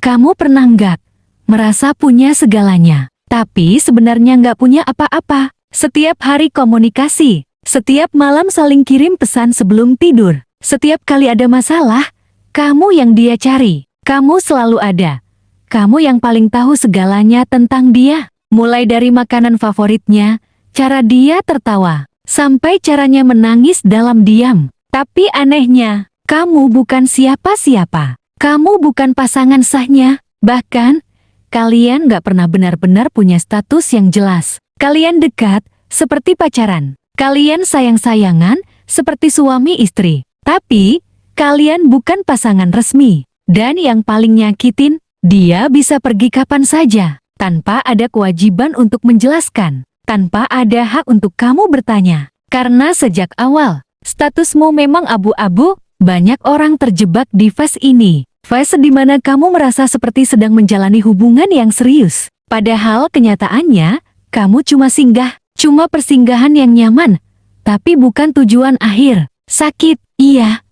Kamu pernah nggak merasa punya segalanya, tapi sebenarnya nggak punya apa-apa? Setiap hari komunikasi, setiap malam saling kirim pesan sebelum tidur. Setiap kali ada masalah, kamu yang dia cari. Kamu selalu ada. Kamu yang paling tahu segalanya tentang dia. Mulai dari makanan favoritnya, cara dia tertawa, sampai caranya menangis dalam diam. Tapi anehnya, kamu bukan siapa-siapa. Kamu bukan pasangan sahnya. Bahkan, kalian gak pernah benar-benar punya status yang jelas. Kalian dekat, seperti pacaran. Kalian sayang-sayangan, seperti suami istri. Tapi, kalian bukan pasangan resmi. Dan yang paling nyakitin, dia bisa pergi kapan saja, tanpa ada kewajiban untuk menjelaskan. Tanpa ada hak untuk kamu bertanya. Karena sejak awal, statusmu memang abu-abu, banyak orang terjebak di fase ini. Fase di mana kamu merasa seperti sedang menjalani hubungan yang serius. Padahal kenyataannya, kamu cuma singgah, cuma persinggahan yang nyaman. Tapi bukan tujuan akhir. Sakit, iya.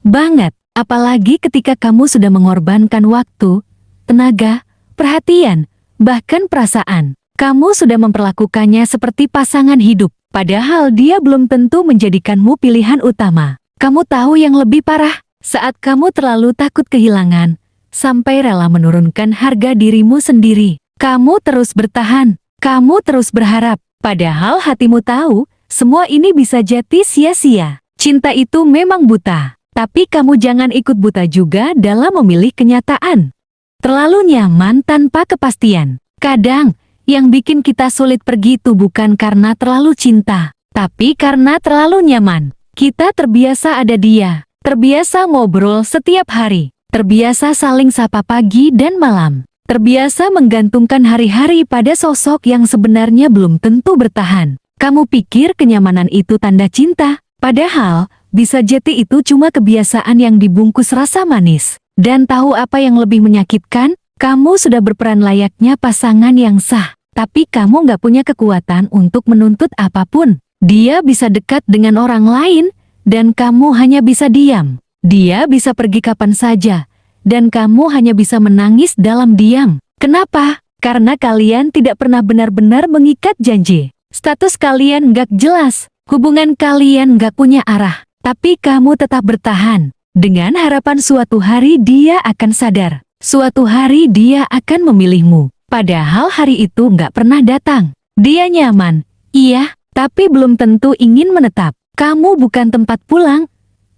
Banget. Apalagi ketika kamu sudah mengorbankan waktu, tenaga, perhatian, bahkan perasaan. Kamu sudah memperlakukannya seperti pasangan hidup. Padahal dia belum tentu menjadikanmu pilihan utama. Kamu tahu yang lebih parah? Saat kamu terlalu takut kehilangan, sampai rela menurunkan harga dirimu sendiri. Kamu terus bertahan, kamu terus berharap. Padahal hatimu tahu, semua ini bisa jadi sia-sia. Cinta itu memang buta, tapi kamu jangan ikut buta juga dalam memilih kenyataan. Terlalu nyaman tanpa kepastian. Kadang, yang bikin kita sulit pergi itu bukan karena terlalu cinta, tapi karena terlalu nyaman. Kita terbiasa ada dia. Terbiasa ngobrol setiap hari, terbiasa saling sapa pagi dan malam, terbiasa menggantungkan hari-hari pada sosok yang sebenarnya belum tentu bertahan. Kamu pikir kenyamanan itu tanda cinta, padahal bisa jadi itu cuma kebiasaan yang dibungkus rasa manis. Dan tahu apa yang lebih menyakitkan? Kamu sudah berperan layaknya pasangan yang sah, tapi kamu nggak punya kekuatan untuk menuntut apapun. Dia bisa dekat dengan orang lain, dan kamu hanya bisa diam. Dia bisa pergi kapan saja, dan kamu hanya bisa menangis dalam diam. Kenapa? Karena kalian tidak pernah benar-benar mengikat janji. Status kalian gak jelas, hubungan kalian gak punya arah, tapi kamu tetap bertahan. Dengan harapan suatu hari dia akan sadar, suatu hari dia akan memilihmu. Padahal hari itu gak pernah datang. Dia nyaman, iya, tapi belum tentu ingin menetap. Kamu bukan tempat pulang,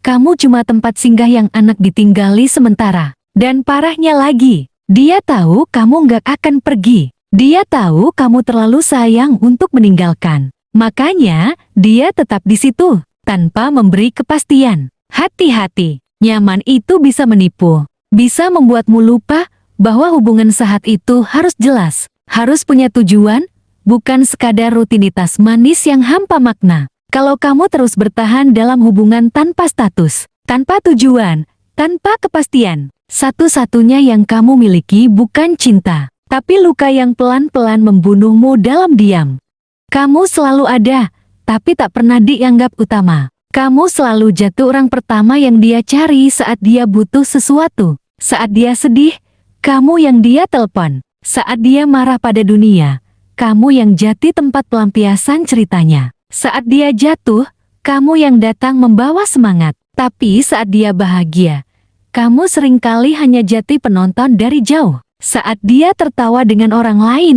kamu cuma tempat singgah yang anak ditinggali sementara. Dan parahnya lagi, dia tahu kamu nggak akan pergi. Dia tahu kamu terlalu sayang untuk meninggalkan. Makanya, dia tetap di situ, tanpa memberi kepastian. Hati-hati, nyaman itu bisa menipu, bisa membuatmu lupa bahwa hubungan sehat itu harus jelas, harus punya tujuan, bukan sekadar rutinitas manis yang hampa makna. Kalau kamu terus bertahan dalam hubungan tanpa status, tanpa tujuan, tanpa kepastian, satu-satunya yang kamu miliki bukan cinta, tapi luka yang pelan-pelan membunuhmu dalam diam. Kamu selalu ada, tapi tak pernah dianggap utama. Kamu selalu jatuh orang pertama yang dia cari saat dia butuh sesuatu. Saat dia sedih, kamu yang dia telepon. Saat dia marah pada dunia, kamu yang jadi tempat pelampiasan ceritanya. Saat dia jatuh, kamu yang datang membawa semangat. Tapi saat dia bahagia, kamu seringkali hanya jadi penonton dari jauh. Saat dia tertawa dengan orang lain,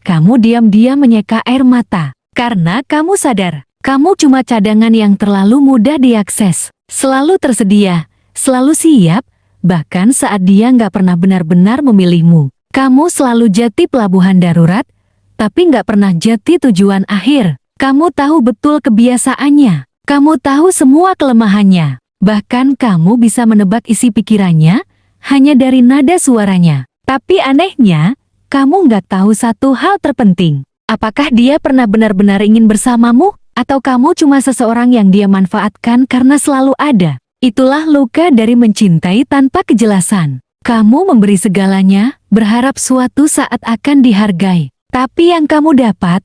kamu diam-diam menyeka air mata. Karena kamu sadar, kamu cuma cadangan yang terlalu mudah diakses. Selalu tersedia, selalu siap, bahkan saat dia nggak pernah benar-benar memilihmu. Kamu selalu jadi pelabuhan darurat, tapi nggak pernah jadi tujuan akhir. Kamu tahu betul kebiasaannya. Kamu tahu semua kelemahannya. Bahkan kamu bisa menebak isi pikirannya hanya dari nada suaranya. Tapi anehnya, kamu nggak tahu satu hal terpenting. Apakah dia pernah benar-benar ingin bersamamu? Atau kamu cuma seseorang yang dia manfaatkan karena selalu ada? Itulah luka dari mencintai tanpa kejelasan. Kamu memberi segalanya, berharap suatu saat akan dihargai. Tapi yang kamu dapat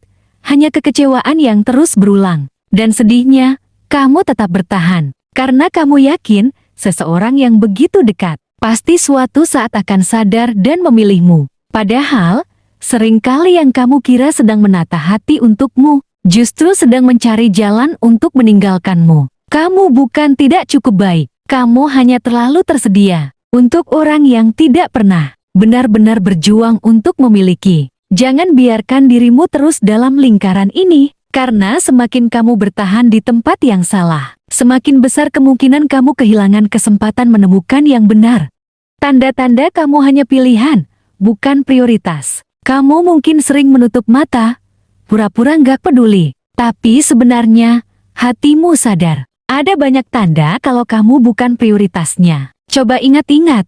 hanya kekecewaan yang terus berulang. Dan sedihnya, kamu tetap bertahan. Karena kamu yakin, seseorang yang begitu dekat, pasti suatu saat akan sadar dan memilihmu. Padahal, seringkali yang kamu kira sedang menata hati untukmu, justru sedang mencari jalan untuk meninggalkanmu. Kamu bukan tidak cukup baik, kamu hanya terlalu tersedia untuk orang yang tidak pernah benar-benar berjuang untuk memiliki. Jangan biarkan dirimu terus dalam lingkaran ini, karena semakin kamu bertahan di tempat yang salah, semakin besar kemungkinan kamu kehilangan kesempatan menemukan yang benar. Tanda-tanda kamu hanya pilihan, bukan prioritas. Kamu mungkin sering menutup mata, pura-pura nggak peduli, tapi sebenarnya hatimu sadar. Ada banyak tanda kalau kamu bukan prioritasnya. Coba ingat-ingat,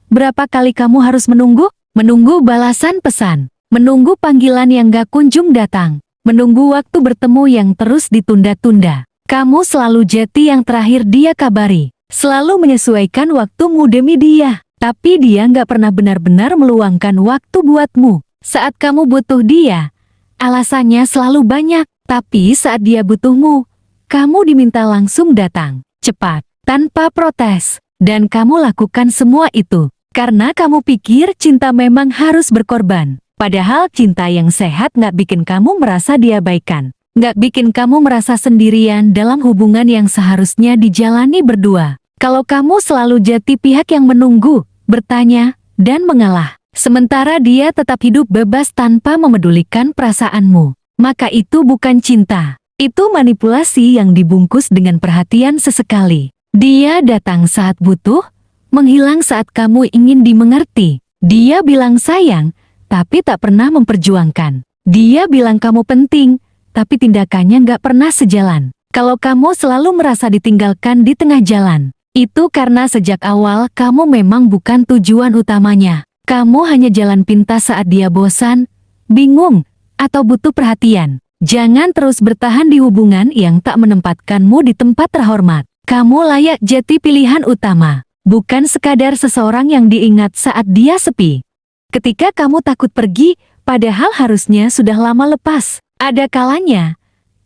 berapa kali kamu harus menunggu? Menunggu balasan pesan, menunggu panggilan yang gak kunjung datang, menunggu waktu bertemu yang terus ditunda-tunda. Kamu selalu jati yang terakhir dia kabari, selalu menyesuaikan waktumu demi dia, tapi dia gak pernah benar-benar meluangkan waktu buatmu. Saat kamu butuh dia, alasannya selalu banyak, tapi saat dia butuhmu, kamu diminta langsung datang, cepat, tanpa protes. Dan kamu lakukan semua itu, karena kamu pikir cinta memang harus berkorban. Padahal cinta yang sehat nggak bikin kamu merasa diabaikan. Nggak bikin kamu merasa sendirian dalam hubungan yang seharusnya dijalani berdua. Kalau kamu selalu jati pihak yang menunggu, bertanya, dan mengalah, sementara dia tetap hidup bebas tanpa memedulikan perasaanmu, maka itu bukan cinta. Itu manipulasi yang dibungkus dengan perhatian sesekali. Dia datang saat butuh, menghilang saat kamu ingin dimengerti. Dia bilang sayang, tapi tak pernah memperjuangkan. Dia bilang kamu penting, tapi tindakannya nggak pernah sejalan. Kalau kamu selalu merasa ditinggalkan di tengah jalan, itu karena sejak awal kamu memang bukan tujuan utamanya. Kamu hanya jalan pintas saat dia bosan, bingung, atau butuh perhatian. Jangan terus bertahan di hubungan yang tak menempatkanmu di tempat terhormat. Kamu layak jati pilihan utama, bukan sekadar seseorang yang diingat saat dia sepi. Ketika kamu takut pergi, padahal harusnya sudah lama lepas. Ada kalanya,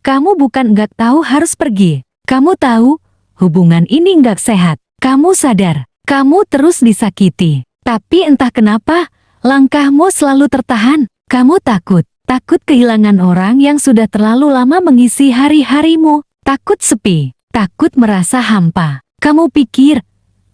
kamu bukan nggak tahu harus pergi. Kamu tahu, hubungan ini nggak sehat. Kamu sadar, kamu terus disakiti. Tapi entah kenapa, langkahmu selalu tertahan. Kamu takut kehilangan orang yang sudah terlalu lama mengisi hari-harimu. Takut sepi. Takut merasa hampa. Kamu pikir,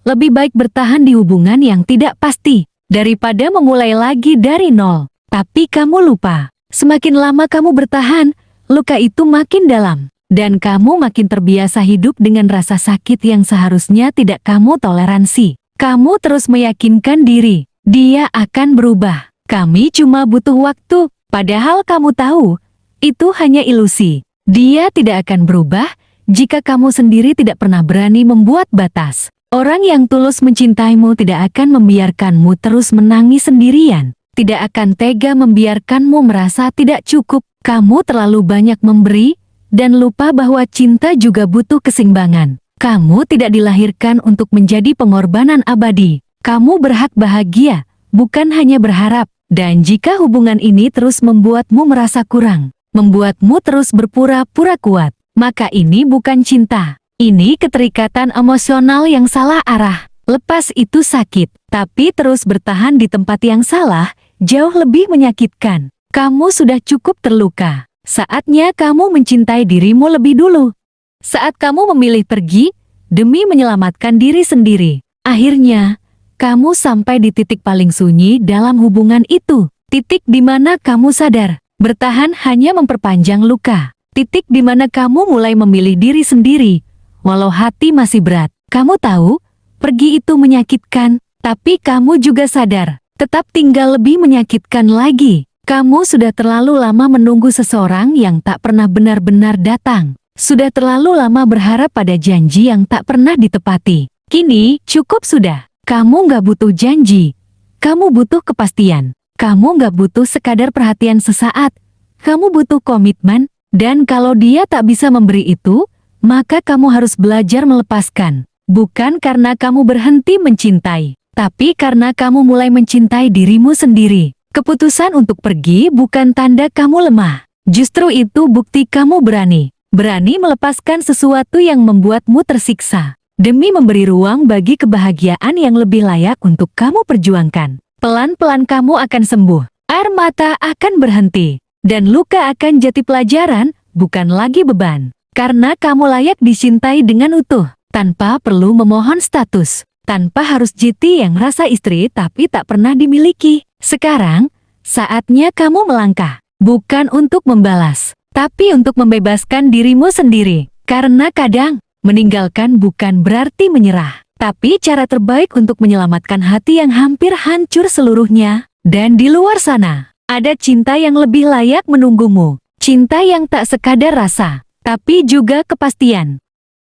lebih baik bertahan di hubungan yang tidak pasti, daripada memulai lagi dari nol. Tapi kamu lupa, semakin lama kamu bertahan, luka itu makin dalam. Dan kamu makin terbiasa hidup dengan rasa sakit yang seharusnya tidak kamu toleransi. Kamu terus meyakinkan diri, dia akan berubah. Kami cuma butuh waktu, padahal kamu tahu, itu hanya ilusi. Dia tidak akan berubah, jika kamu sendiri tidak pernah berani membuat batas. Orang yang tulus mencintaimu tidak akan membiarkanmu terus menangis sendirian. Tidak akan tega membiarkanmu merasa tidak cukup. Kamu terlalu banyak memberi, dan lupa bahwa cinta juga butuh keseimbangan. Kamu tidak dilahirkan untuk menjadi pengorbanan abadi. Kamu berhak bahagia, bukan hanya berharap. Dan jika hubungan ini terus membuatmu merasa kurang, membuatmu terus berpura-pura kuat, maka ini bukan cinta. Ini keterikatan emosional yang salah arah. Lepas itu sakit, tapi terus bertahan di tempat yang salah, jauh lebih menyakitkan. Kamu sudah cukup terluka. Saatnya kamu mencintai dirimu lebih dulu. Saat kamu memilih pergi, demi menyelamatkan diri sendiri. Akhirnya, kamu sampai di titik paling sunyi dalam hubungan itu. Titik di mana kamu sadar, bertahan hanya memperpanjang luka. Titik di mana kamu mulai memilih diri sendiri, walau hati masih berat. Kamu tahu, pergi itu menyakitkan, tapi kamu juga sadar, tetap tinggal lebih menyakitkan lagi. Kamu sudah terlalu lama menunggu seseorang yang tak pernah benar-benar datang. Sudah terlalu lama berharap pada janji yang tak pernah ditepati. Kini, cukup sudah. Kamu gak butuh janji. Kamu butuh kepastian. Kamu gak butuh sekadar perhatian sesaat. Kamu butuh komitmen. Dan kalau dia tak bisa memberi itu, maka kamu harus belajar melepaskan. Bukan karena kamu berhenti mencintai, tapi karena kamu mulai mencintai dirimu sendiri. Keputusan untuk pergi bukan tanda kamu lemah. Justru itu bukti kamu berani. Berani melepaskan sesuatu yang membuatmu tersiksa. demi memberi ruang bagi kebahagiaan yang lebih layak untuk kamu perjuangkan. Pelan-pelan kamu akan sembuh, air mata akan berhenti, dan luka akan jadi pelajaran, bukan lagi beban. Karena kamu layak dicintai dengan utuh, tanpa perlu memohon status, tanpa harus jadi yang rasa istri tapi tak pernah dimiliki. Sekarang, saatnya kamu melangkah, bukan untuk membalas, tapi untuk membebaskan dirimu sendiri. Karena kadang, meninggalkan bukan berarti menyerah, tapi cara terbaik untuk menyelamatkan hati yang hampir hancur seluruhnya. Dan di luar sana, ada cinta yang lebih layak menunggumu. Cinta yang tak sekadar rasa, tapi juga kepastian.